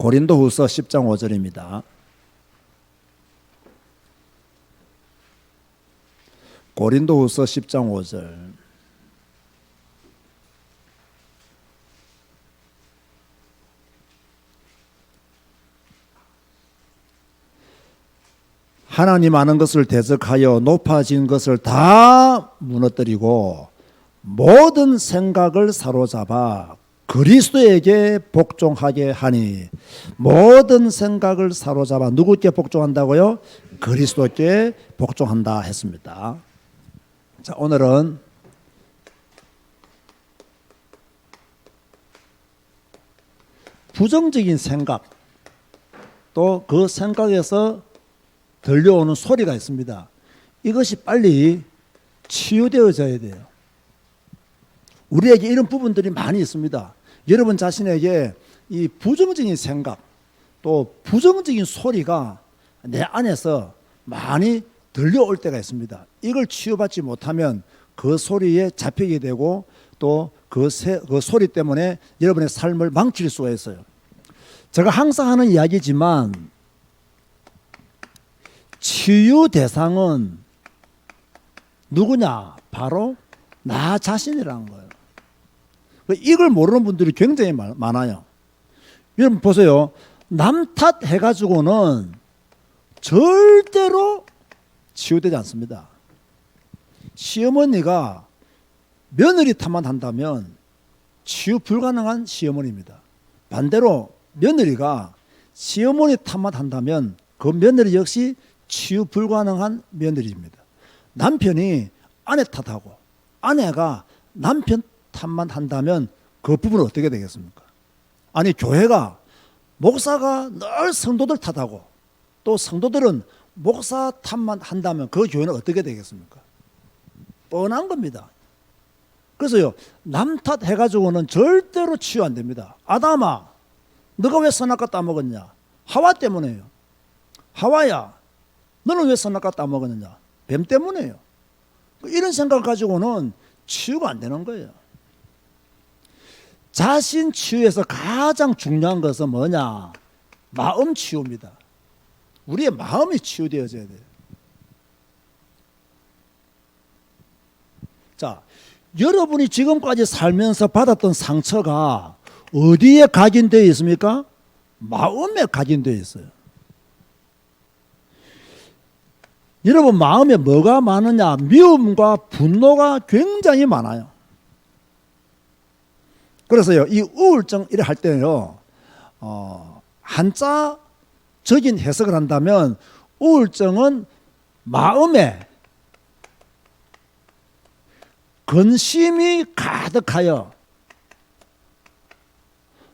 고린도후서 10장 5절입니다. 고린도후서 10장 5절. 하나님 아는 것을 대적하여 높아진 것을 다 무너뜨리고 모든 생각을 사로잡아 그리스도에게 복종하게 하니. 모든 생각을 사로잡아 누구께 복종한다고요? 그리스도께 복종한다 했습니다. 자, 오늘은 부정적인 생각, 또 그 생각에서 들려오는 소리가 있습니다. 이것이 빨리 치유되어져야 돼요. 우리에게 이런 부분들이 많이 있습니다. 여러분 자신에게 이 부정적인 생각, 또 부정적인 소리가 내 안에서 많이 들려올 때가 있습니다. 이걸 치유받지 못하면 그 소리에 잡히게 되고 또 그 소리 때문에 여러분의 삶을 망칠 수가 있어요. 제가 항상 하는 이야기지만 치유 대상은 누구냐? 바로 나 자신이라는 거예요. 이걸 모르는 분들이 굉장히 많아요. 여러분 보세요. 남 탓해가지고는 절대로 치유되지 않습니다. 시어머니가 며느리 탓만 한다면 치유 불가능한 시어머니입니다. 반대로 며느리가 시어머니 탓만 한다면 그 며느리 역시 치유 불가능한 며느리입니다. 남편이 아내 탓하고 아내가 남편 탓만 한다면 그 부분은 어떻게 되겠습니까? 아니 교회가 목사가 늘 성도들 탓하고 또 성도들은 목사 탓만 한다면 그 교회는 어떻게 되겠습니까? 뻔한 겁니다. 그래서요, 남 탓해가지고는 절대로 치유 안 됩니다. 아담아, 너가 왜 선악과 따먹었냐? 하와 때문에요. 하와야, 너는 왜 선악과 따먹었느냐? 뱀 때문에요. 이런 생각 가지고는 치유가 안 되는 거예요. 자신 치유에서 가장 중요한 것은 뭐냐? 마음 치유입니다. 우리의 마음이 치유되어져야 돼요. 자, 여러분이 지금까지 살면서 받았던 상처가 어디에 각인되어 있습니까? 마음에 각인되어 있어요. 여러분 마음에 뭐가 많으냐? 미움과 분노가 굉장히 많아요. 그래서요, 이 우울증 이래 할 때요, 한자적인 해석을 한다면 우울증은 마음에 근심이 가득하여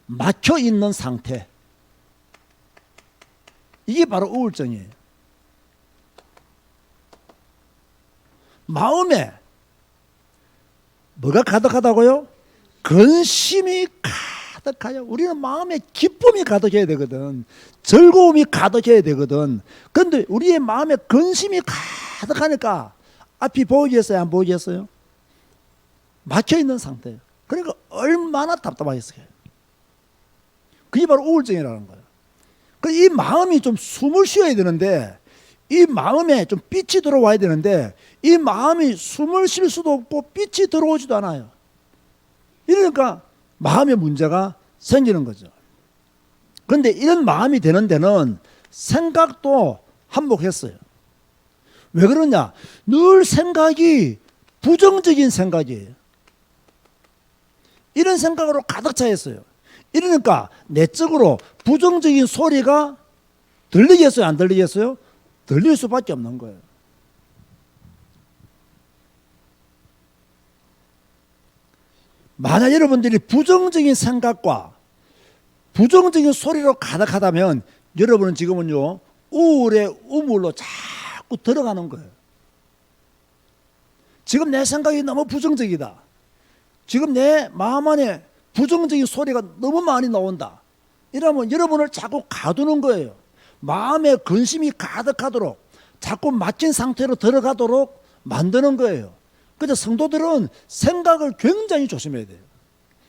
막혀 있는 상태. 이게 바로 우울증이에요. 마음에 뭐가 가득하다고요? 근심이 가득하여. 우리는 마음에 기쁨이 가득해야 되거든. 즐거움이 가득해야 되거든. 그런데 우리의 마음에 근심이 가득하니까 앞이 보이겠어요? 안 보이겠어요? 막혀있는 상태예요. 그러니까 얼마나 답답하겠어요. 그게 바로 우울증이라는 거예요. 이 마음이 좀 숨을 쉬어야 되는데, 이 마음에 좀 빛이 들어와야 되는데, 이 마음이 숨을 쉴 수도 없고 빛이 들어오지도 않아요. 이러니까 마음의 문제가 생기는 거죠. 그런데 이런 마음이 되는 데는 생각도 한몫했어요. 왜 그러냐? 늘 생각이 부정적인 생각이에요. 이런 생각으로 가득 차 있어요. 이러니까 내적으로 부정적인 소리가 들리겠어요? 안 들리겠어요? 들릴 수밖에 없는 거예요. 만약 여러분들이 부정적인 생각과 부정적인 소리로 가득하다면 여러분은 지금은요, 우울의 우물로 자꾸 들어가는 거예요. 지금 내 생각이 너무 부정적이다. 지금 내 마음 안에 부정적인 소리가 너무 많이 나온다. 이러면 여러분을 자꾸 가두는 거예요. 마음에 근심이 가득하도록 자꾸 막힌 상태로 들어가도록 만드는 거예요. 그래서 성도들은 생각을 굉장히 조심해야 돼요.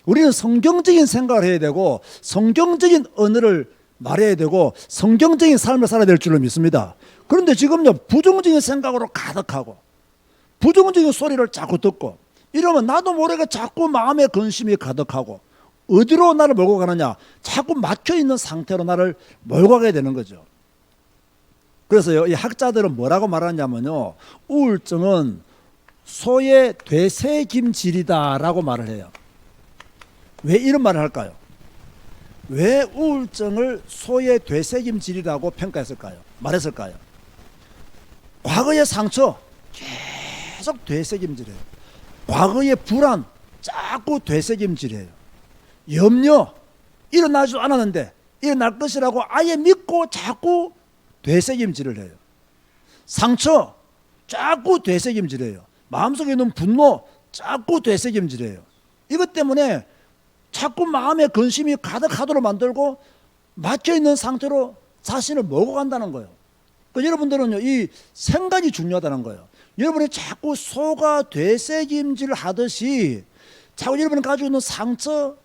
우리는 성경적인 생각을 해야 되고 성경적인 언어를 말해야 되고 성경적인 삶을 살아야 될 줄로 믿습니다. 그런데 지금요, 부정적인 생각으로 가득하고 부정적인 소리를 자꾸 듣고 이러면 나도 모르게 자꾸 마음에 근심이 가득하고 어디로 나를 몰고 가느냐, 자꾸 막혀있는 상태로 나를 몰고 가게 되는 거죠. 그래서요, 이 학자들은 뭐라고 말하냐면요, 우울증은 소의 되새김질이다라고 말을 해요. 왜 이런 말을 할까요? 왜 우울증을 소의 되새김질이라고 평가했을까요? 말했을까요? 과거의 상처 계속 되새김질해요. 과거의 불안 자꾸 되새김질해요. 염려 일어나지도 않았는데 일어날 것이라고 아예 믿고 자꾸 되새김질을 해요. 상처 자꾸 되새김질해요. 마음속에 있는 분노 자꾸 되새김질해요. 이것 때문에 자꾸 마음에 근심이 가득하도록 만들고 막혀있는 상태로 자신을 몰고 간다는 거예요. 그러니까 여러분들은요, 이 생각이 중요하다는 거예요. 여러분이 자꾸 소가 되새김질 하듯이 자꾸 여러분이 가지고 있는 상처,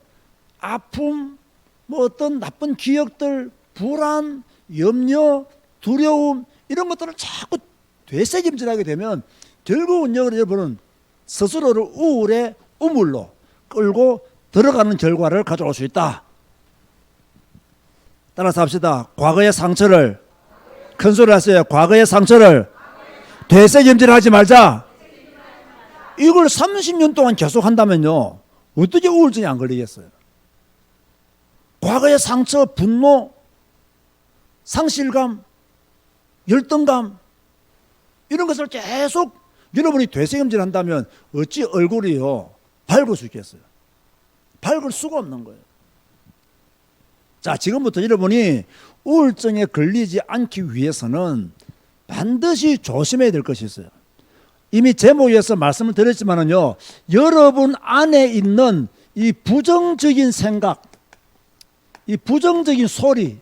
아픔, 뭐 어떤 나쁜 기억들, 불안, 염려, 두려움 이런 것들을 자꾸 되새김질하게 되면 결국은 여러분은 스스로를 우울의 우물로 끌고 들어가는 결과를 가져올 수 있다. 따라서 합시다. 과거의 상처를, 큰 소리 하세요. 과거의 상처를 되새김질하지 말자. 이걸 30년 동안 계속 한다면요, 어떻게 우울증이 안 걸리겠어요? 과거의 상처, 분노, 상실감, 열등감 이런 것을 계속 여러분이 되새김질 한다면 어찌 얼굴이요 밝을 수 있겠어요? 밝을 수가 없는 거예요. 자, 지금부터 여러분이 우울증에 걸리지 않기 위해서는 반드시 조심해야 될 것이 있어요. 이미 제목에서 말씀을 드렸지만은요, 여러분 안에 있는 이 부정적인 생각, 이 부정적인 소리,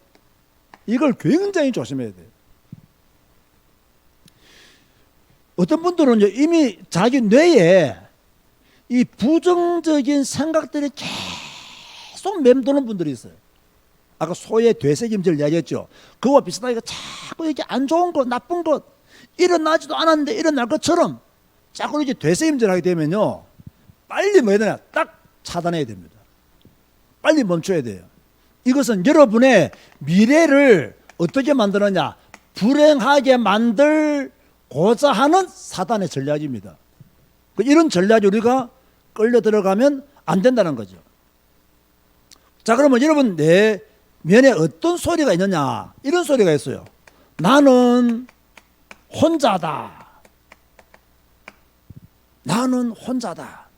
이걸 굉장히 조심해야 돼요. 어떤 분들은요, 이미 자기 뇌에 이 부정적인 생각들이 계속 맴도는 분들이 있어요. 아까 소의 되새김질 이야기했죠. 그와 비슷하게 자꾸 이렇게 안 좋은 것, 나쁜 것, 일어나지도 않았는데 일어날 것처럼 자꾸 이렇게 되새김질 하게 되면요, 빨리 뭐 해야 되나, 딱 차단해야 됩니다. 빨리 멈춰야 돼요. 이것은 여러분의 미래를 어떻게 만드느냐, 불행하게 만들고자 하는 사단의 전략입니다. 이런 전략이 우리가 끌려 들어가면 안 된다는 거죠. 자, 그러면 여러분 내 면에 어떤 소리가 있느냐, 이런 소리가 있어요. 나는 혼자다. 나는 혼자다.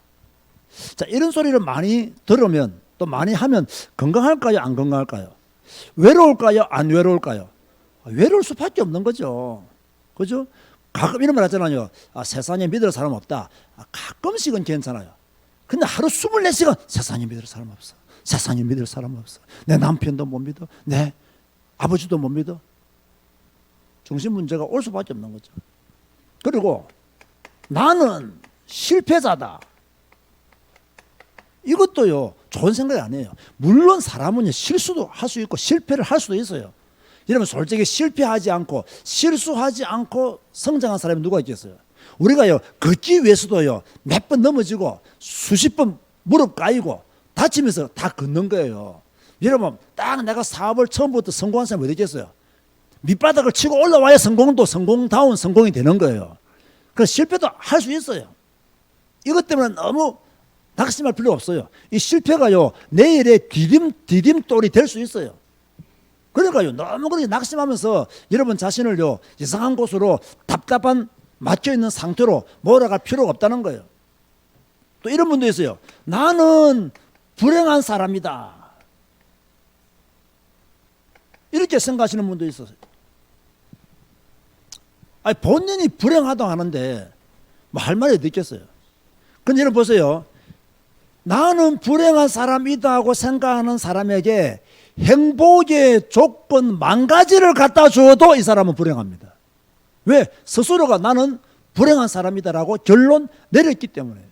자, 이런 소리를 많이 들으면 또 많이 하면 건강할까요, 안 건강할까요? 외로울까요, 안 외로울까요? 외로울 수밖에 없는 거죠. 그죠? 가끔 이런 말 하잖아요. 세상에 믿을 사람 없다. 가끔씩은 괜찮아요. 근데 하루 24시간 세상에 믿을 사람 없어. 세상에 믿을 사람 없어. 내 남편도 못 믿어. 내 아버지도 못 믿어. 정신 문제가 올 수밖에 없는 거죠. 그리고 나는 실패자다. 이것도요, 좋은 생각이 아니에요. 물론 사람은 실수도 할 수 있고 실패를 할 수도 있어요. 여러분 솔직히 실패하지 않고 실수하지 않고 성장한 사람이 누가 있겠어요? 우리가요, 걷기 위해서도요, 몇 번 넘어지고 수십 번 무릎 까이고 다치면서 다 걷는 거예요. 여러분 딱 내가 사업을 처음부터 성공한 사람이 어디 있겠어요? 밑바닥을 치고 올라와야 성공다운 성공이 되는 거예요. 그래서 실패도 할 수 있어요. 이것 때문에 너무 낙심할 필요 없어요. 이 실패가요, 내일의 디딤돌이 될 수 있어요. 그러니까요, 너무 그렇게 낙심하면서 여러분 자신을요, 이상한 곳으로 답답한 막혀있는 상태로 몰아갈 필요가 없다는 거예요. 또 이런 분도 있어요. 나는 불행한 사람이다. 이렇게 생각하시는 분도 있어요. 아니, 본인이 불행하다고 하는데 뭐 할 말이 어디 있겠어요? 근데 여러분 보세요. 나는 불행한 사람이다 하고 생각하는 사람에게 행복의 조건 10,000가지를 갖다 주어도 이 사람은 불행합니다. 왜? 스스로가 나는 불행한 사람이다라고 결론 내렸기 때문에.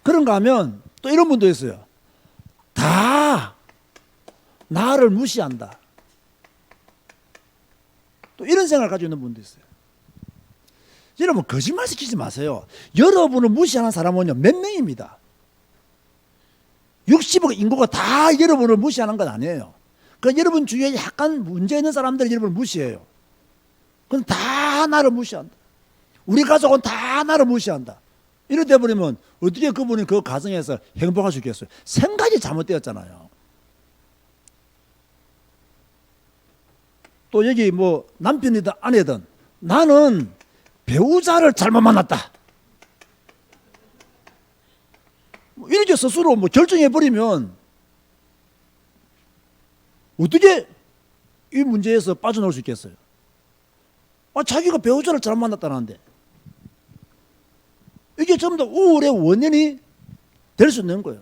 그런가 하면 또 이런 분도 있어요. 다 나를 무시한다. 또 이런 생각을 가지고 있는 분도 있어요. 여러분 거짓말 시키지 마세요. 여러분을 무시하는 사람은요 몇 명입니다. 60억 인구가 다 여러분을 무시하는 건 아니에요. 그러니까 여러분 주위에 약간 문제 있는 사람들이 여러분을 무시해요. 그건 다 나를 무시한다. 우리 가족은 다 나를 무시한다. 이렇게 돼버리면 어떻게 그분이 그 가정에서 행복할 수 있겠어요? 생각이 잘못되었잖아요. 또 여기 뭐 남편이든 아내든 나는 배우자를 잘못 만났다. 이렇게 스스로 뭐 결정해버리면 어떻게 이 문제에서 빠져나올 수 있겠어요? 자기가 배우자를 잘못 만났다는데 이게 전부 다 우울의 원인이 될 수 있는 거예요.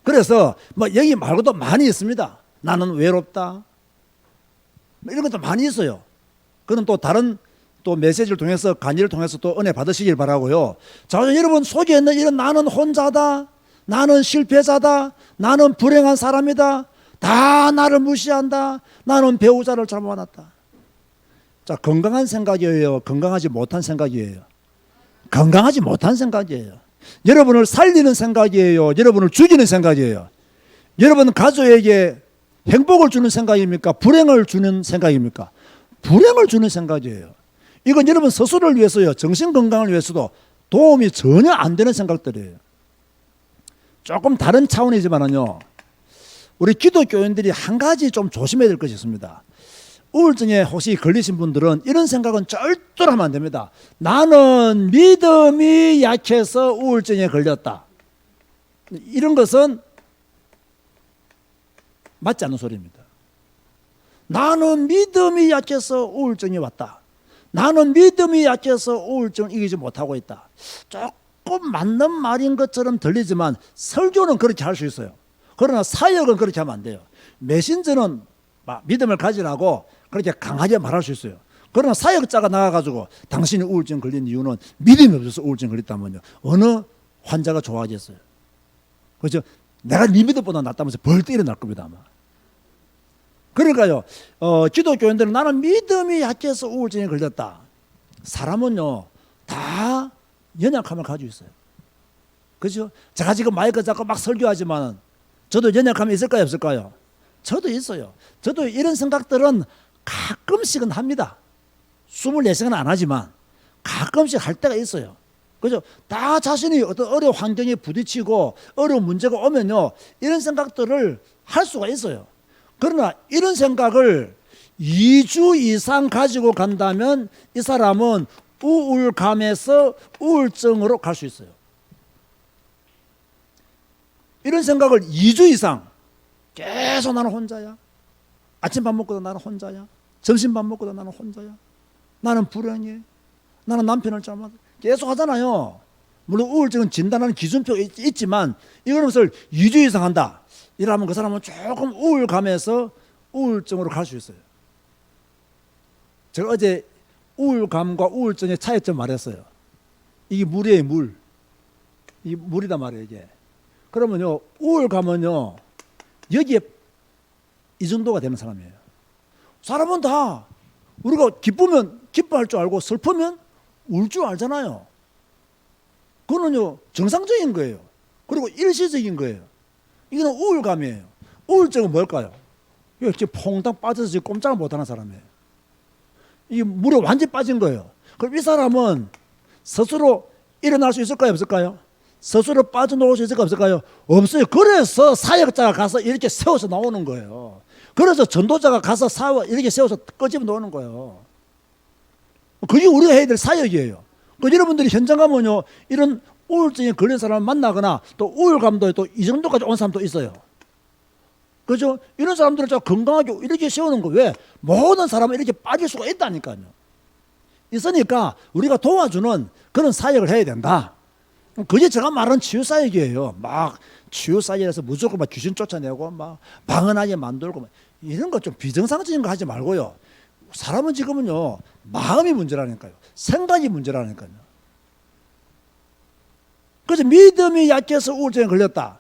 그래서 뭐 여기 말고도 많이 있습니다. 나는 외롭다. 이런 것도 많이 있어요. 그건 또 다른 또 메시지를 통해서 강의를 통해서 또 은혜 받으시길 바라고요. 자, 여러분 속에 있는 이런 나는 혼자다. 나는 실패자다. 나는 불행한 사람이다. 다 나를 무시한다. 나는 배우자를 잘못 만났다. 자, 건강한 생각이에요? 건강하지 못한 생각이에요? 건강하지 못한 생각이에요. 여러분을 살리는 생각이에요? 여러분을 죽이는 생각이에요? 여러분 가족에게 행복을 주는 생각입니까? 불행을 주는 생각입니까? 불행을 주는 생각이에요. 이건 여러분 스스로를 위해서요, 정신건강을 위해서도 도움이 전혀 안 되는 생각들이에요. 조금 다른 차원이지만요, 우리 기독교인들이 한 가지 좀 조심해야 될 것이 있습니다. 우울증에 혹시 걸리신 분들은 이런 생각은 절대로 하면 안 됩니다. 나는 믿음이 약해서 우울증에 걸렸다. 이런 것은 맞지 않는 소리입니다. 나는 믿음이 약해서 우울증이 왔다. 나는 믿음이 약해서 우울증을 이기지 못하고 있다. 조금 맞는 말인 것처럼 들리지만 설교는 그렇게 할 수 있어요. 그러나 사역은 그렇게 하면 안 돼요. 메신저는 믿음을 가지라고 그렇게 강하게 말할 수 있어요. 그러나 사역자가 나가가지고 당신이 우울증 걸린 이유는 믿음이 없어서 우울증 걸렸다면요, 어느 환자가 좋아하겠어요? 그렇죠? 내가 네 믿음보다 낫다면서 벌떡 일어날 겁니다 아마. 그러니까요, 기독교인들은 나는 믿음이 약해서 우울증에 걸렸다. 사람은요 다 연약함을 가지고 있어요. 그렇죠? 제가 지금 마이크 잡고 막 설교하지만 저도 연약함이 있을까요, 없을까요? 저도 있어요. 저도 이런 생각들은 가끔씩은 합니다. 24시간 안 하지만 가끔씩 할 때가 있어요. 그죠? 다 자신이 어떤 어려운 환경에 부딪히고 어려운 문제가 오면요, 이런 생각들을 할 수가 있어요. 그러나 이런 생각을 2주 이상 가지고 간다면 이 사람은 우울감에서 우울증으로 갈 수 있어요. 이런 생각을 2주 이상 계속 나는 혼자야. 아침 밥 먹고도 나는 혼자야. 점심 밥 먹고도 나는 혼자야. 나는 불행해. 나는 남편을 잘못 계속 하잖아요. 물론 우울증은 진단하는 기준표가 있지만 이거는 것을 2주 이상 한다. 이러면 그 사람은 조금 우울감에서 우울증으로 갈 수 있어요. 제가 어제 우울감과 우울증의 차이점 말했어요. 이게 물이에요, 물. 이게 물이단 말이에요, 이게. 그러면요, 우울감은요, 여기에 이 정도가 되는 사람이에요. 사람은 다 우리가 기쁘면 기뻐할 줄 알고 슬프면 울 줄 알잖아요. 그거는요, 정상적인 거예요. 그리고 일시적인 거예요. 이거는 우울감이에요. 우울증은 뭘까요? 지금 퐁당 빠져서 지금 꼼짝을 못하는 사람이에요. 이 물에 완전히 빠진 거예요. 그럼 이 사람은 스스로 일어날 수 있을까요, 없을까요? 스스로 빠져나올 수 있을까요, 없을까요? 없어요. 그래서 사역자가 가서 이렇게 세워서 나오는 거예요. 그래서 전도자가 가서 이렇게 세워서 끄집어 놓는 거예요. 그게 우리가 해야 될 사역이에요. 여러분들이 현장 가면요, 이런 우울증에 걸린 사람을 만나거나 또 우울감도 또 이 정도까지 온 사람도 있어요. 그죠? 이런 사람들을 건강하게 이렇게 세우는 거, 왜? 모든 사람은 이렇게 빠질 수가 있다니까요. 있으니까 우리가 도와주는 그런 사역을 해야 된다. 그게 제가 말하는 치유사역이에요. 막 치유사역에서 무조건 막 귀신 쫓아내고 막 방언하게 만들고 막 이런 거 좀 비정상적인 거 하지 말고요. 사람은 지금은요, 마음이 문제라니까요. 생각이 문제라니까요. 그래서 믿음이 약해서 우울증에 걸렸다.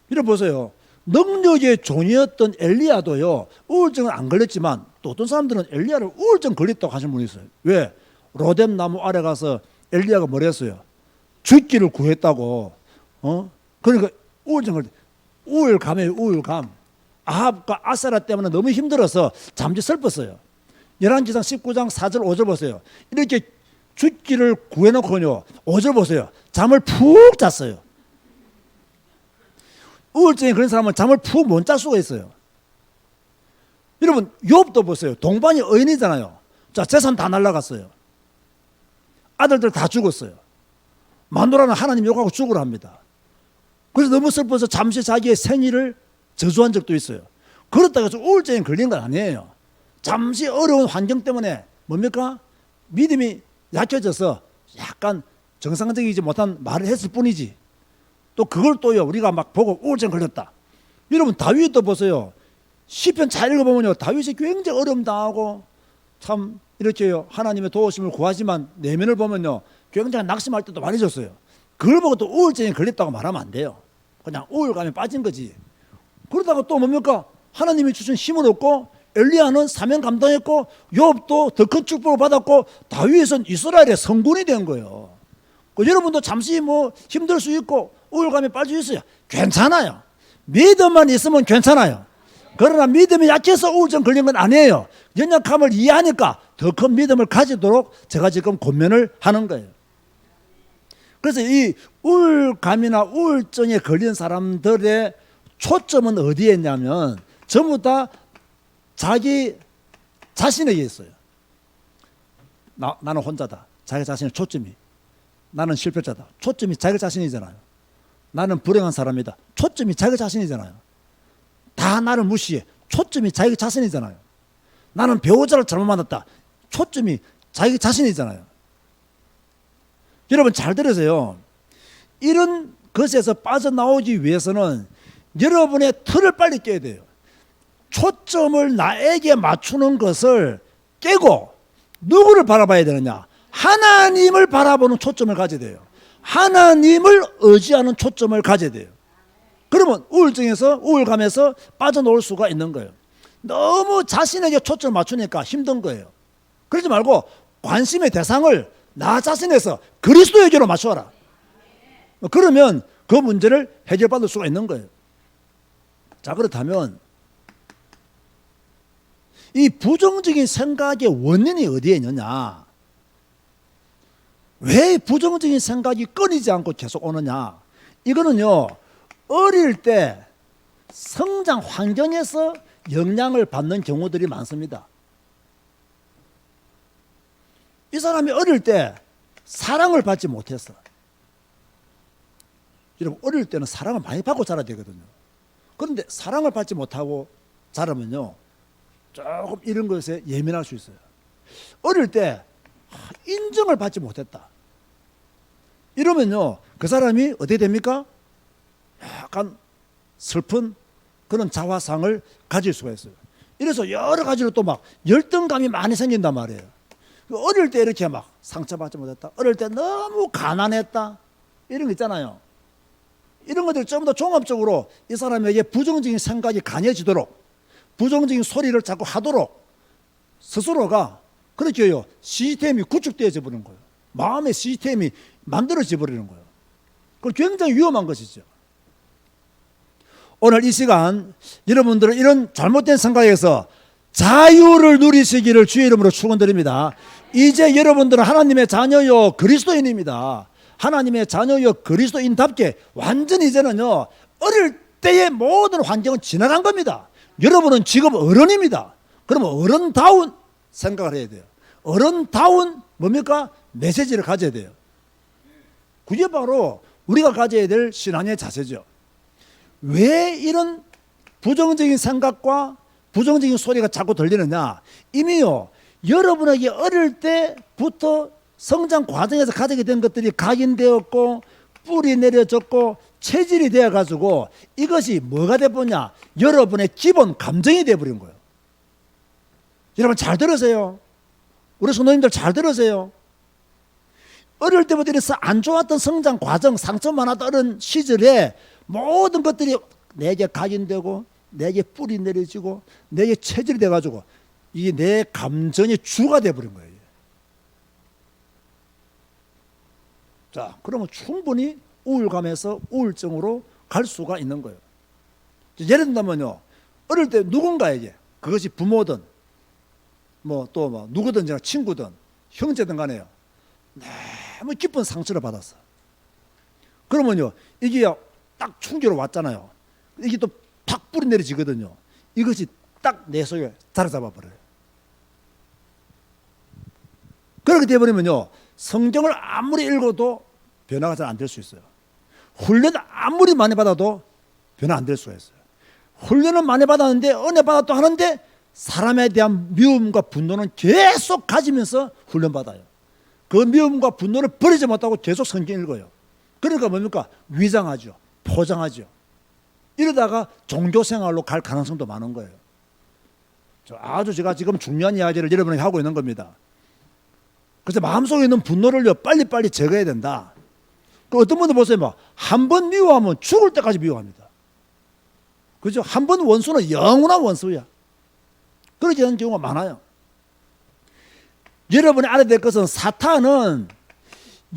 이래 보세요. 능력의 종이었던 엘리야도요, 우울증은 안 걸렸지만 또 어떤 사람들은 엘리야를 우울증 걸렸다고 하시는 분이 있어요. 왜? 로뎀 나무 아래 가서 엘리야가 뭐랬어요? 죽기를 구했다고. 그러니까 우울감이에요, 우울감. 아합과 아사라 때문에 너무 힘들어서 잠시 슬펐어요. 열왕기상 19장 4절 5절 보세요. 이렇게 죽기를 구해놓고요, 5절 보세요. 잠을 푹 잤어요. 우울증이 그런 사람은 잠을 푹 못 잘 수가 있어요. 여러분, 욥도 보세요. 동반이 의인이잖아요. 자, 재산 다 날라갔어요. 아들들 다 죽었어요. 마누라는 하나님 욕하고 죽으라 합니다. 그래서 너무 슬퍼서 잠시 자기의 생일을 저주한 적도 있어요. 그렇다고 해서 우울증에 걸린 건 아니에요. 잠시 어려운 환경 때문에 뭡니까? 믿음이 약해져서 약간 정상적이지 못한 말을 했을 뿐이지. 또 그걸 또요, 우리가 막 보고 우울증 걸렸다. 여러분, 다윗도 보세요. 시편 잘 읽어보면요, 다윗이 굉장히 어려움 당하고 참 이렇게요, 하나님의 도우심을 구하지만 내면을 보면요, 굉장히 낙심할 때도 많이 졌어요. 그걸 보고 또 우울증에 걸렸다고 말하면 안 돼요. 그냥 우울감에 빠진 거지. 그러다가 또 뭡니까? 하나님이 주신 힘을 얻고 엘리야는 사명 감당했고 욥도 더 큰 축복을 받았고 다윗은 이스라엘의 성군이 된 거예요. 여러분도 잠시 뭐 힘들 수 있고 우울감에 빠져 있어요. 괜찮아요. 믿음만 있으면 괜찮아요. 그러나 믿음이 약해서 우울증 걸린 건 아니에요. 연약함을 이해하니까 더 큰 믿음을 가지도록 제가 지금 권면을 하는 거예요. 그래서 이 우울감이나 우울증에 걸린 사람들의 초점은 어디에 있냐면 전부 다 자기 자신에게 있어요. 나는 혼자다. 자기 자신의 초점이. 나는 실패자다. 초점이 자기 자신이잖아요. 나는 불행한 사람이다. 초점이 자기 자신이잖아요. 다 나를 무시해. 초점이 자기 자신이잖아요. 나는 배우자를 잘못 만났다. 초점이 자기 자신이잖아요. 여러분 잘 들으세요. 이런 것에서 빠져나오기 위해서는 여러분의 틀을 빨리 깨야 돼요. 초점을 나에게 맞추는 것을 깨고 누구를 바라봐야 되느냐? 하나님을 바라보는 초점을 가져야 돼요. 하나님을 의지하는 초점을 가져야 돼요. 그러면 우울감에서 빠져나올 수가 있는 거예요. 너무 자신에게 초점을 맞추니까 힘든 거예요. 그러지 말고 관심의 대상을 나 자신에서 그리스도에게로 맞춰라. 그러면 그 문제를 해결받을 수가 있는 거예요. 자, 그렇다면 이 부정적인 생각의 원인이 어디에 있느냐? 왜 부정적인 생각이 끊이지 않고 계속 오느냐? 이거는요, 어릴 때 성장 환경에서 영향을 받는 경우들이 많습니다. 이 사람이 어릴 때 사랑을 받지 못했어. 여러분, 어릴 때는 사랑을 많이 받고 자라야 되거든요. 그런데 사랑을 받지 못하고 자라면요, 조금 이런 것에 예민할 수 있어요. 어릴 때 인정을 받지 못했다. 이러면요, 그 사람이 어떻게 됩니까? 약간 슬픈 그런 자화상을 가질 수가 있어요. 이래서 여러 가지로 또 막 열등감이 많이 생긴단 말이에요. 어릴 때 이렇게 막 상처받지 못했다. 어릴 때 너무 가난했다. 이런 거 있잖아요. 이런 것들 전부 다 종합적으로 이 사람에게 부정적인 생각이 강해지도록, 부정적인 소리를 자꾸 하도록 스스로가 그렇게 해요. 시스템이 구축되어져 버리는 거예요. 마음의 시스템이 만들어져 버리는 거예요. 그건 굉장히 위험한 것이죠. 오늘 이 시간 여러분들은 이런 잘못된 생각에서 자유를 누리시기를 주의 이름으로 축원드립니다. 이제 여러분들은 하나님의 자녀요 그리스도인입니다. 하나님의 자녀요 그리스도인답게 완전히 이제는요, 어릴 때의 모든 환경은 지나간 겁니다. 여러분은 지금 어른입니다. 그러면 어른다운 생각을 해야 돼요. 어른다운 뭡니까? 메시지를 가져야 돼요. 그게 바로 우리가 가져야 될 신앙의 자세죠. 왜 이런 부정적인 생각과 부정적인 소리가 자꾸 들리느냐? 이미요, 여러분에게 어릴 때부터 성장 과정에서 가지게 된 것들이 각인되었고 뿌리 내려졌고 체질이 되어가지고 이것이 뭐가 돼버냐? 여러분의 기본 감정이 돼버린 거예요. 여러분 잘 들으세요. 우리 성도님들 잘 들으세요. 어릴 때부터 이래서 안 좋았던 성장 과정, 상처 많았던 어린 시절에 모든 것들이 내게 각인되고 내게 뿌리 내려지고 내게 체질이 돼가지고 이게 내 감정의 주가 돼버린 거예요. 자, 그러면 충분히 우울감에서 우울증으로 갈 수가 있는 거예요. 예를 들면요, 어릴 때 누군가에게, 그것이 부모든 또 누구든 친구든 형제든 간에요, 너무 깊은 상처를 받았어. 그러면요, 이게 딱 충격으로 왔잖아요. 이게 또 팍 뿌리 내려지거든요. 이것이 딱 내 속에 자리 잡아버려요. 그렇게 되어버리면요, 성경을 아무리 읽어도 변화가 잘 안 될 수 있어요. 훈련을 아무리 많이 받아도 변화 안 될 수가 있어요. 훈련을 많이 받았는데, 은혜 받았도 하는데 사람에 대한 미움과 분노는 계속 가지면서 훈련받아요. 그 미움과 분노를 버리지 못하고 계속 성경 읽어요. 그러니까 뭡니까? 위장하죠. 포장하죠. 이러다가 종교생활로 갈 가능성도 많은 거예요. 아주 제가 지금 중요한 이야기를 여러분에게 하고 있는 겁니다. 그래서 마음속에 있는 분노를요, 빨리빨리 제거해야 된다. 그 어떤 분들 보세요. 한 번 미워하면 죽을 때까지 미워합니다. 그죠? 한 번 원수는 영원한 원수야. 그렇게 되는 경우가 많아요. 여러분이 알아야 될 것은 사탄은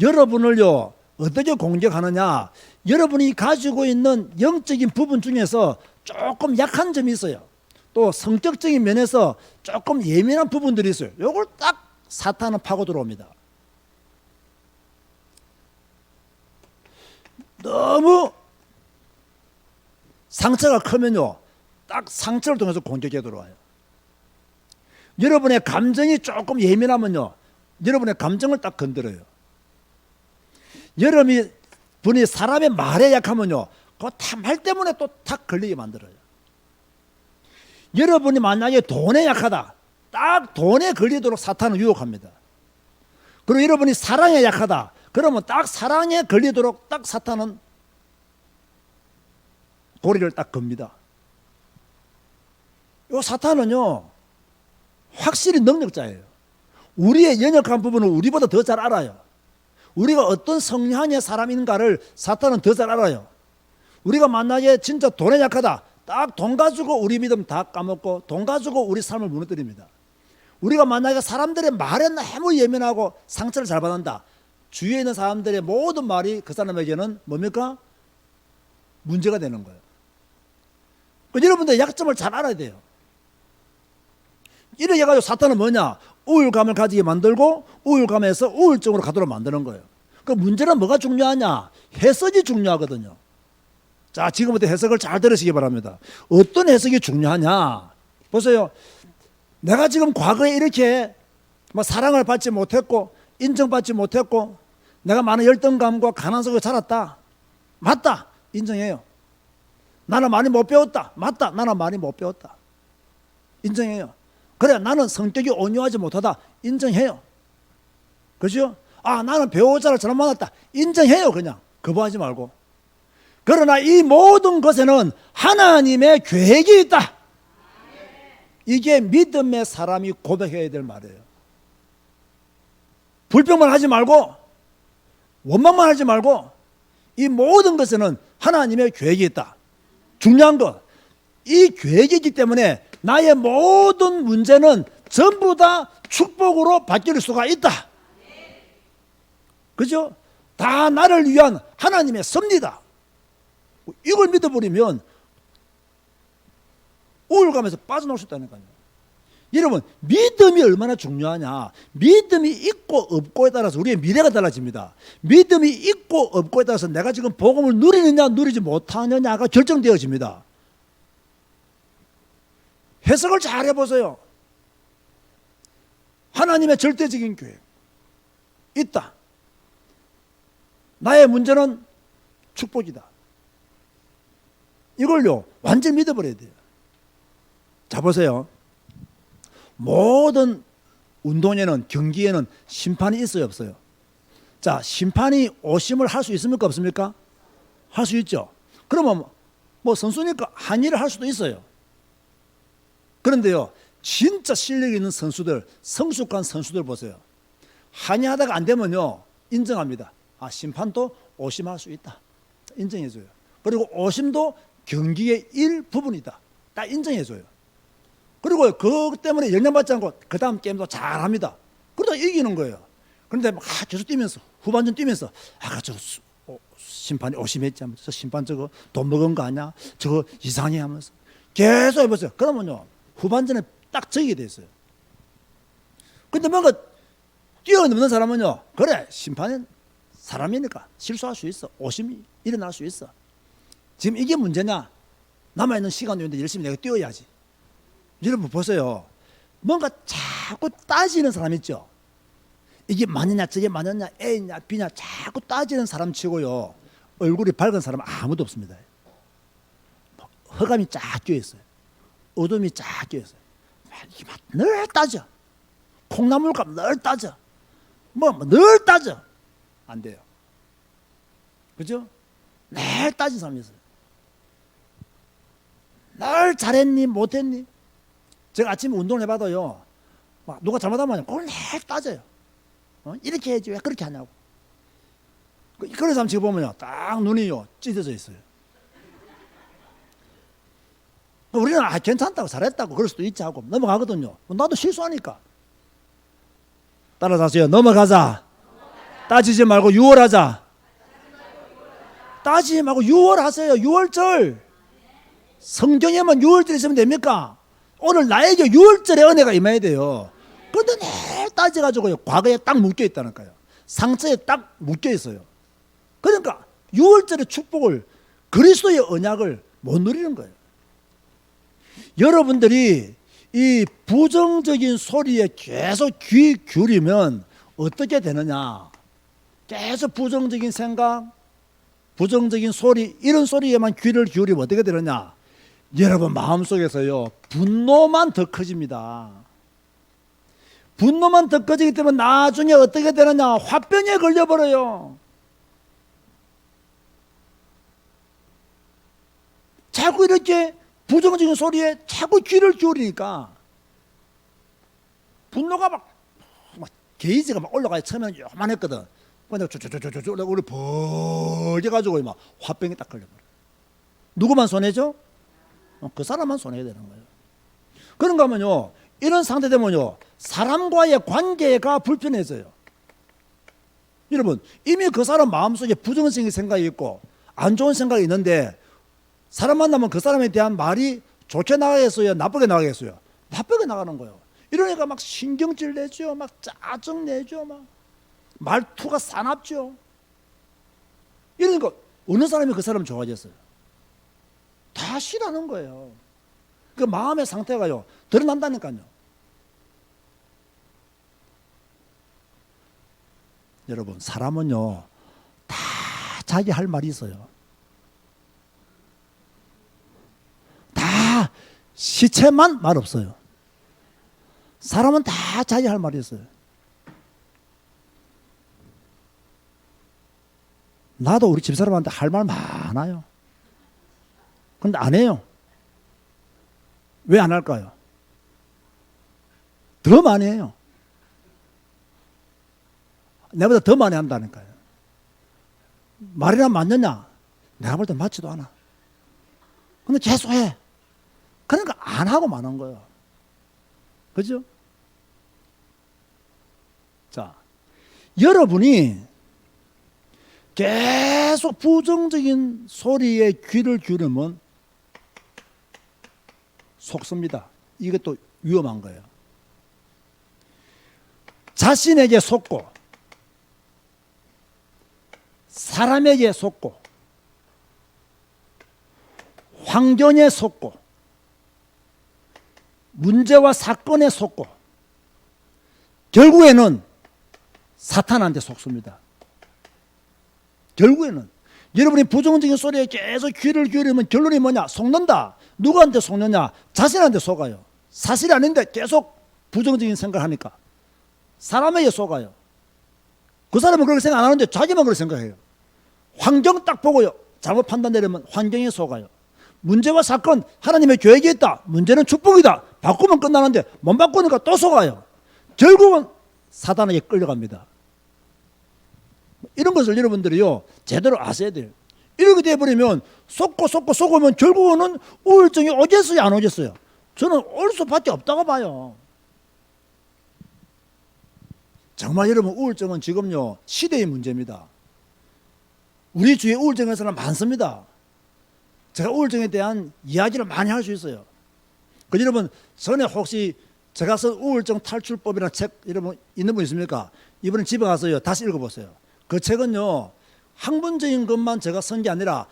여러분을요, 어떻게 공격하느냐, 여러분이 가지고 있는 영적인 부분 중에서 조금 약한 점이 있어요. 또 성격적인 면에서 조금 예민한 부분들이 있어요. 이걸 딱 사탄은 파고 들어옵니다. 너무 상처가 크면요, 딱 상처를 통해서 공격해 들어와요. 여러분의 감정이 조금 예민하면요, 여러분의 감정을 딱 건드려요. 여러분이 사람의 말에 약하면요, 그 말 때문에 또 탁 걸리게 만들어요. 여러분이 만약에 돈에 약하다, 딱 돈에 걸리도록 사탄은 유혹합니다. 그리고 여러분이 사랑에 약하다, 그러면 딱 사랑에 걸리도록 딱 사탄은 고리를 딱 겁니다. 이 사탄은요, 확실히 능력자예요. 우리의 연약한 부분을 우리보다 더 잘 알아요. 우리가 어떤 성향의 사람인가를 사탄은 더 잘 알아요. 우리가 만약에 진짜 돈에 약하다, 딱 돈 가지고 우리 믿음 다 까먹고 돈 가지고 우리 삶을 무너뜨립니다. 우리가 만약에 사람들의 말에 너무 예민하고 상처를 잘 받는다, 주위에 있는 사람들의 모든 말이 그 사람에게는 뭡니까? 문제가 되는 거예요. 여러분들 약점을 잘 알아야 돼요. 이렇게 해가지고 사탄은 뭐냐? 우울감을 가지게 만들고 우울감에서 우울증으로 가도록 만드는 거예요. 그 문제는 뭐가 중요하냐? 해석이 중요하거든요. 자, 지금부터 해석을 잘 들으시기 바랍니다. 어떤 해석이 중요하냐? 보세요. 내가 지금 과거에 이렇게 사랑을 받지 못했고 인정받지 못했고 내가 많은 열등감과 가난 속에 자랐다. 맞다. 인정해요. 나는 많이 못 배웠다. 맞다. 나는 많이 못 배웠다. 인정해요. 그래, 나는 성격이 온유하지 못하다. 인정해요. 그죠? 아, 나는 배우자를 잘못 만났다. 인정해요. 그냥 거부하지 말고. 그러나 이 모든 것에는 하나님의 계획이 있다. 이게 믿음의 사람이 고백해야 될 말이에요. 불평만 하지 말고 원망만 하지 말고 이 모든 것에는 하나님의 계획이 있다. 중요한 것, 이 계획이 있기 때문에 나의 모든 문제는 전부 다 축복으로 바뀔 수가 있다. 그죠? 다 나를 위한 하나님의 섭리다. 이걸 믿어버리면 우울감에서 빠져나올 수 있다니까요. 여러분, 믿음이 얼마나 중요하냐? 믿음이 있고 없고에 따라서 우리의 미래가 달라집니다. 믿음이 있고 없고에 따라서 내가 지금 복음을 누리느냐 누리지 못하느냐가 결정되어집니다. 해석을 잘 해보세요. 하나님의 절대적인 계획 있다. 나의 문제는 축복이다. 이걸요, 완전히 믿어버려야 돼요. 자, 보세요. 모든 운동에는, 경기에는 심판이 있어요, 없어요? 자, 심판이 오심을 할 수 있습니까, 없습니까? 할 수 있죠. 그러면 선수니까 한일을 할 수도 있어요. 그런데요, 진짜 실력 있는 선수들, 성숙한 선수들 보세요. 한의하다가 안 되면요, 인정합니다. 아, 심판도 오심할 수 있다. 인정해줘요. 그리고 오심도 경기의 일부분이다. 딱 인정해줘요. 그리고 그 때문에 영향받지 않고 그 다음 게임도 잘합니다. 그러다 이기는 거예요. 그런데 막 계속 뛰면서 후반전 뛰면서 저 심판이 오심했지 하면서 저 심판 저거 돈 먹은 거 아니야? 저거 이상해 하면서 계속 해보세요. 그러면요 후반전에 딱 저기게 됐어요. 근데 뭔가 뛰어넘는 사람은요, 그래 심판은 사람이니까 실수할 수 있어. 오심이 일어날 수 있어. 지금 이게 문제냐? 남아있는 시간이 있는데 열심히 내가 뛰어야지. 여러분 보세요. 뭔가 자꾸 따지는 사람 있죠. 이게 맞느냐 저게 맞느냐 A냐 B냐 자꾸 따지는 사람 치고요, 얼굴이 밝은 사람은 아무도 없습니다. 허감이 쫙 끼어있어요. 어둠이 쫙 끼어있어요. 늘 따져. 콩나물값 늘 따져. 늘 따져. 안 돼요. 그죠? 늘 따진 사람이 있어요. 늘 잘했니 못했니. 제가 아침에 운동을 해봐도요, 막 누가 잘못하면 그걸 늘 따져요. 이렇게 해야지 왜 그렇게 하냐고. 그런 사람 지금 보면요 딱 눈이요 찢어져 있어요. 우리는 괜찮다고 잘했다고 그럴 수도 있지 하고 넘어가거든요. 나도 실수하니까. 따라하세요. 넘어가자. 따지지 말고 유월하자. 따지지 말고 유월하세요. 유월절. 성경에만 유월절 있으면 됩니까? 오늘 나에게 유월절의 은혜가 임해야 돼요. 그런데 늘 따져가지고 과거에 딱 묶여 있다니까요. 상처에 딱 묶여 있어요. 그러니까 유월절의 축복을, 그리스도의 언약을 못 누리는 거예요. 여러분들이 이 부정적인 소리에 계속 귀 기울이면 어떻게 되느냐? 계속 부정적인 생각, 부정적인 소리, 이런 소리에만 귀를 기울이면 어떻게 되느냐? 여러분 마음속에서요 분노만 더 커집니다. 분노만 더 커지기 때문에 나중에 어떻게 되느냐? 화병에 걸려버려요. 자꾸 이렇게 부정적인 소리에 자꾸 귀를 기울이니까 분노가 막 게이지가 막 올라가요. 처음에는 요만했거든. 근데 쪼쪼쪼쪼쪼 우리 벌겨가지고 막 화병이 딱 걸려버려요. 누구만 손해죠? 그 사람만 손해야 되는 거예요. 그런가 하면요, 이런 상태 되면요 사람과의 관계가 불편해져요. 여러분 이미 그 사람 마음속에 부정적인 생각이 있고 안 좋은 생각이 있는데 사람 만나면 그 사람에 대한 말이 좋게 나가겠어요? 나쁘게 나가겠어요? 나쁘게 나가는 거예요. 이러니까 막 신경질 내죠. 막 짜증 내죠. 막 말투가 사납죠. 이러니까 어느 사람이 그 사람 좋아졌어요? 다 싫어하는 거예요. 그 마음의 상태가요 드러난다니까요. 여러분 사람은요 다 자기 할 말이 있어요. 다 시체만 말 없어요. 사람은 다 자기 할 말이 있어요. 나도 우리 집사람한테 할 말 많아요. 근데 안 해요. 왜 안 할까요? 더 많이 해요. 내보다 더 많이 한다니까요. 말이나 맞느냐? 내가 볼 때 맞지도 않아. 근데 계속 해. 그러니까 안 하고 마는 거예요. 그죠? 자, 여러분이 계속 부정적인 소리에 귀를 기울이면 속습니다. 이것도 위험한 거예요. 자신에게 속고 사람에게 속고 환경에 속고 문제와 사건에 속고 결국에는 사탄한테 속습니다. 결국에는 여러분이 부정적인 소리에 계속 귀를 기울이면 결론이 뭐냐? 속는다. 누구한테 속느냐? 자신한테 속아요. 사실이 아닌데 계속 부정적인 생각을 하니까 사람에게 속아요. 그 사람은 그렇게 생각 안 하는데 자기만 그렇게 생각해요. 환경 딱 보고요 잘못 판단 내리면 환경에 속아요. 문제와 사건, 하나님의 계획이 있다. 문제는 축복이다. 바꾸면 끝나는데 못 바꾸니까 또 속아요. 결국은 사단에게 끌려갑니다. 이런 것을 여러분들이요 제대로 아셔야 돼요. 이렇게 돼버리면 속으면 결국은 우울증이 오겠어요, 안 오겠어요? 저는 올 수밖에 없다고 봐요. 정말 여러분, 우울증은 지금요 시대의 문제입니다. 우리 주위에 우울증의 사람 많습니다. 제가 우울증에 대한 이야기를 많이 할 수 있어요. 그 여러분, 전에 혹시 제가 쓴 우울증 탈출법이라는 책 여러분 있는 분 있습니까? 이번에 집에 가서요 다시 읽어보세요. 그 책은요 학문적인 것만 제가 쓴 게 아니라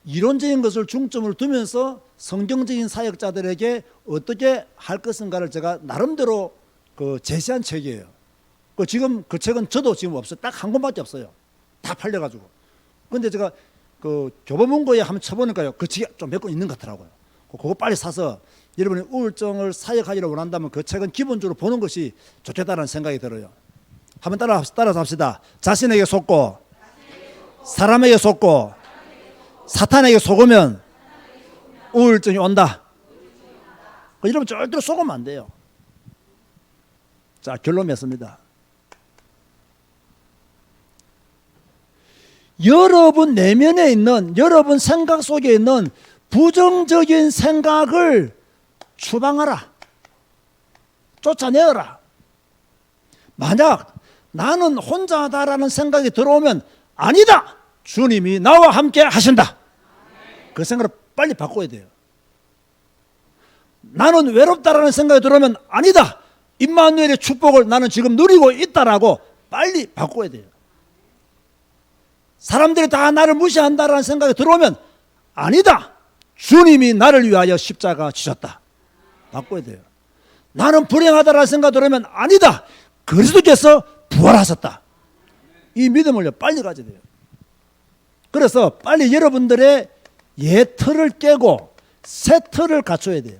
이론적인 것을 중점을 두면서 성경적인 사역자들에게 어떻게 할 것인가를 제가 나름대로 그 제시한 책이에요. 지금 그 책은 저도 지금 없어요. 딱 한 권밖에 없어요. 다 팔려가지고. 근데 제가 그 교보문고에 한번 쳐보니까요 그 책이 좀 몇 권 있는 것 같더라고요. 그거 빨리 사서 여러분이 우울증을 사역하기를 원한다면 그 책은 기본적으로 보는 것이 좋겠다는 생각이 들어요. 한번 따라서 합시다. 자신에게 속고 사람에게 속고 사탄에게 속으면 우울증이 온다. 여러분 절대로 속으면 안 돼요. 자, 결론 맺습니다. 여러분 내면에 있는, 여러분 생각 속에 있는 부정적인 생각을 추방하라. 쫓아내어라. 만약 나는 혼자다라는 생각이 들어오면 아니다. 주님이 나와 함께 하신다. 그 생각을 빨리 바꿔야 돼요. 나는 외롭다라는 생각이 들어오면 아니다. 임마누엘의 축복을 나는 지금 누리고 있다라고 빨리 바꿔야 돼요. 사람들이 다 나를 무시한다라는 생각이 들어오면 아니다. 주님이 나를 위하여 십자가 지셨다. 바꿔야 돼요. 나는 불행하다라는 생각이 들어오면 아니다. 그리스도께서 부활하셨다. 이 믿음을 빨리 가져야 돼요. 그래서 빨리 여러분들의 옛 틀을 깨고 새 틀을 갖춰야 돼요.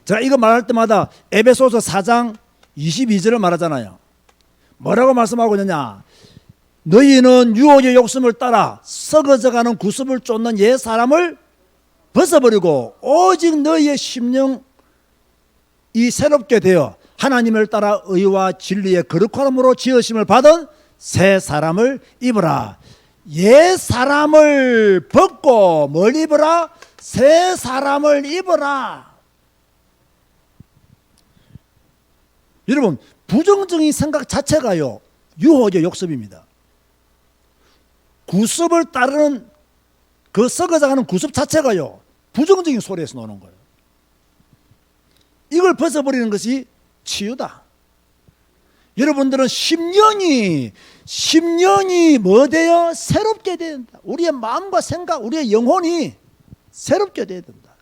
제가 이거 말할 때마다 에베소서 4장 22절을 말하잖아요. 뭐라고 말씀하고 있느냐? 너희는 유혹의 욕심을 따라 썩어져가는 구습을 쫓는 옛 사람을 벗어버리고 오직 너희의 심령이 새롭게 되어 하나님을 따라 의와 진리의 거룩함으로 지으심을 받은 새 사람을 입으라. 옛 사람을 벗고 뭘 입으라? 새 사람을 입으라. 여러분, 부정적인 생각 자체가요 유혹의 욕심입니다. 구습을 따르는 그 썩어져가는 구습 자체가요 부정적인 소리에서 나오는 거예요. 이걸 벗어버리는 것이 치유다. 여러분들은 심령이 뭐 돼요? 새롭게 돼야 된다. 우리의 마음과 생각, 우리의 영혼이 새롭게 돼야 된다.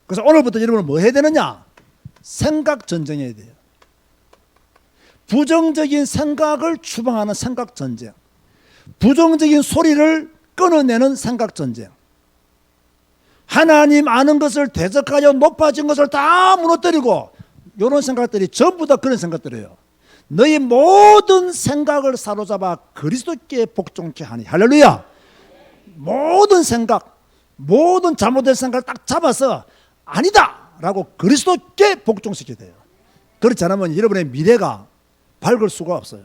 그래서 오늘부터 여러분은 뭐 해야 되느냐? 생각 전쟁해야 돼요. 부정적인 생각을 추방하는 생각 전쟁, 부정적인 소리를 끊어내는 생각 전쟁, 하나님 아는 것을 대적하여 높아진 것을 다 무너뜨리고, 이런 생각들이 전부 다 그런 생각들이에요. 너희 모든 생각을 사로잡아 그리스도께 복종케 하니. 할렐루야. 모든 생각, 모든 잘못된 생각을 딱 잡아서 아니다 라고 그리스도께 복종시켜야 돼요. 그렇지 않으면 여러분의 미래가 밝을 수가 없어요.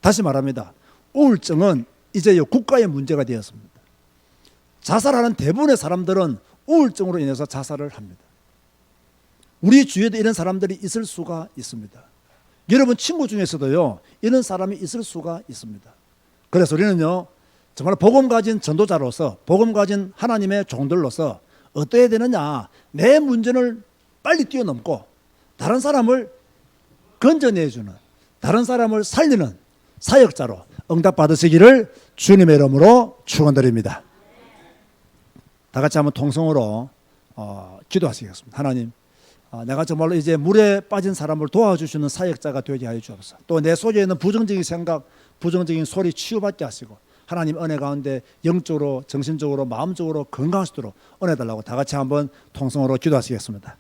다시 말합니다. 우울증은 이제 국가의 문제가 되었습니다. 자살하는 대부분의 사람들은 우울증으로 인해서 자살을 합니다. 우리 주위에도 이런 사람들이 있을 수가 있습니다. 여러분 친구 중에서도요 이런 사람이 있을 수가 있습니다. 그래서 우리는요 정말 복음 가진 전도자로서, 복음 가진 하나님의 종들로서 어떠해야 되느냐? 내 문제를 빨리 뛰어넘고 다른 사람을 건져내주는, 다른 사람을 살리는 사역자로 응답받으시기를 주님의 이름으로 축원드립니다. 다 같이 한번 통성으로 기도하시겠습니다. 하나님, 내가 정말로 이제 물에 빠진 사람을 도와주시는 사역자가 되게 하여 주옵소서. 또 내 속에 있는 부정적인 생각, 부정적인 소리 치유받게 하시고 하나님 은혜 가운데 영적으로, 정신적으로, 마음적으로 건강하시도록 은혜 달라고 다 같이 한번 통성으로 기도하시겠습니다.